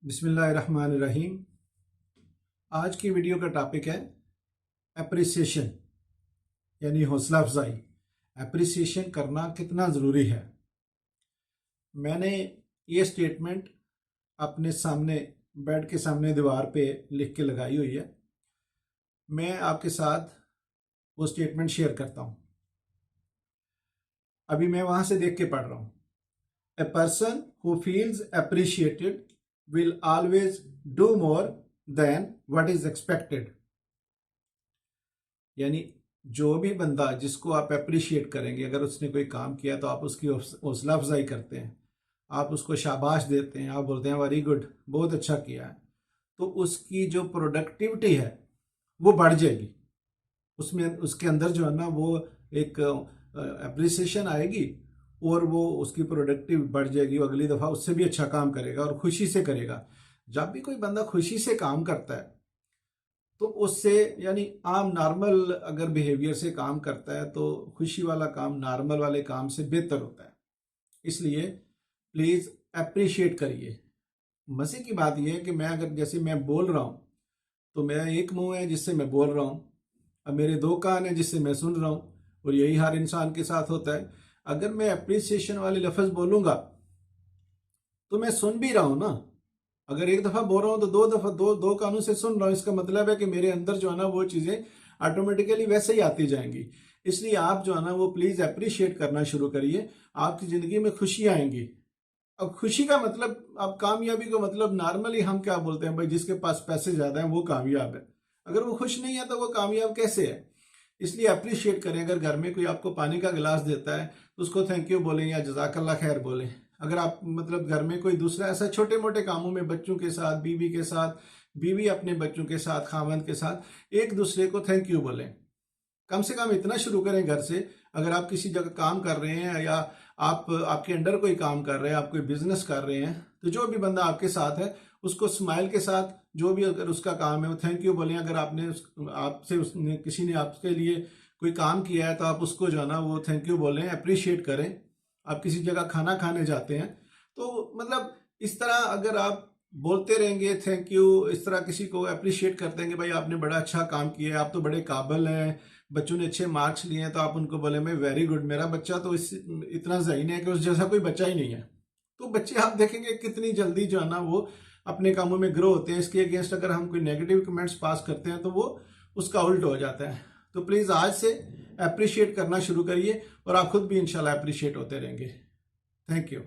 बिस्मिल्लाहिर्रहमानिर्रहीम। आज की वीडियो का टॉपिक है एप्रिसिएशन यानी हौसला अफजाई। एप्रिसिएशन करना कितना ज़रूरी है। मैंने ये स्टेटमेंट अपने सामने बेड के सामने दीवार पे लिख के लगाई हुई है। मैं आपके साथ वो स्टेटमेंट शेयर करता हूँ। अभी मैं वहाँ से देख के पढ़ रहा हूँ। A person who feels appreciated will always do more than what is expected। यानी जो भी बंदा जिसको आप अप्रिशिएट करेंगे, अगर उसने कोई काम किया तो आप उसकी हौसला अफजाई करते हैं, आप उसको शाबाश देते हैं, आप बोलते हैं वेरी गुड, बहुत अच्छा किया है, तो उसकी जो प्रोडक्टिविटी है वो बढ़ जाएगी। उसमें उसके अंदर जो है ना वो एक अप्रिसिएशन आएगी और वो उसकी प्रोडक्टिव बढ़ जाएगी। वो अगली दफ़ा उससे भी अच्छा काम करेगा और खुशी से करेगा। जब भी कोई बंदा खुशी से काम करता है तो उससे यानी आम नॉर्मल अगर बिहेवियर से काम करता है तो खुशी वाला काम नॉर्मल वाले काम से बेहतर होता है। इसलिए प्लीज़ अप्रिशिएट करिए। मज़े की बात यह है कि मैं अगर जैसे मैं बोल रहा हूँ तो मेरा एक मुंह है जिससे मैं बोल रहा हूँ, अब मेरे दो कान हैं जिससे मैं सुन रहा हूँ, और यही हर इंसान के साथ होता है। अगर मैं अप्रिसिएशन वाले लफ्ज़ बोलूँगा तो मैं सुन भी रहा हूँ ना। अगर एक दफ़ा बोल रहा हूँ तो दो दफ़ा दो कानों से सुन रहा हूँ। इसका मतलब है कि मेरे अंदर जो है ना वो चीज़ें ऑटोमेटिकली वैसे ही आती जाएंगी। इसलिए आप जो है ना वो प्लीज़ अप्रिशिएट करना शुरू करिए। आपकी ज़िंदगी में खुशी आएंगी। अब खुशी का मतलब, अब कामयाबी का मतलब नॉर्मली हम क्या बोलते हैं, भाई जिसके पास पैसे ज़्यादा हैं वो कामयाब है। अगर वो खुश नहीं है तो वो कामयाब कैसे है। इसलिए अप्रिशिएट करें। अगर घर में कोई आपको पानी का गिलास देता है तो उसको थैंक यू बोलें या जज़ाकल्लाह खैर बोलें। अगर आप मतलब घर में कोई दूसरा ऐसा छोटे मोटे कामों में बच्चों के साथ, बीवी के साथ, बीवी अपने बच्चों के साथ, खामंद के साथ एक दूसरे को थैंक यू बोलें। कम से कम इतना शुरू करें घर से। अगर आप किसी जगह काम कर रहे हैं या आप आपके अंडर कोई काम कर रहे हैं, आप कोई बिजनेस कर रहे हैं, तो जो भी बंदा आपके साथ है उसको स्माइल के साथ जो भी अगर उसका काम है वो थैंक यू बोलें। अगर आपसे उसने किसी ने आपके लिए कोई काम किया है तो आप उसको जो है ना वो थैंक यू बोलें, अप्रिशिएट करें। आप किसी जगह खाना खाने जाते हैं तो मतलब इस तरह अगर आप बोलते रहेंगे थैंक यू, इस तरह किसी को अप्रिशिएट करते हैं कि भाई आपने बड़ा अच्छा काम किया है, आप तो बड़े काबिल हैं, बच्चों ने अच्छे मार्क्स लिए हैं, तो आप उनको बोले मैं वेरी गुड, मेरा बच्चा तो इतना ज़हीन है कि उस जैसा कोई बच्चा ही नहीं है। तो बच्चे आप देखेंगे कितनी जल्दी जो है ना वो अपने कामों में ग्रो होते हैं। इसके अगेंस्ट अगर हम कोई नेगेटिव कमेंट्स पास करते हैं तो वो उसका उल्ट हो जाता है। तो प्लीज़ आज से अप्रिशिएट करना शुरू करिए और आप खुद भी इंशाल्लाह अप्रिशिएट होते रहेंगे। Thank you.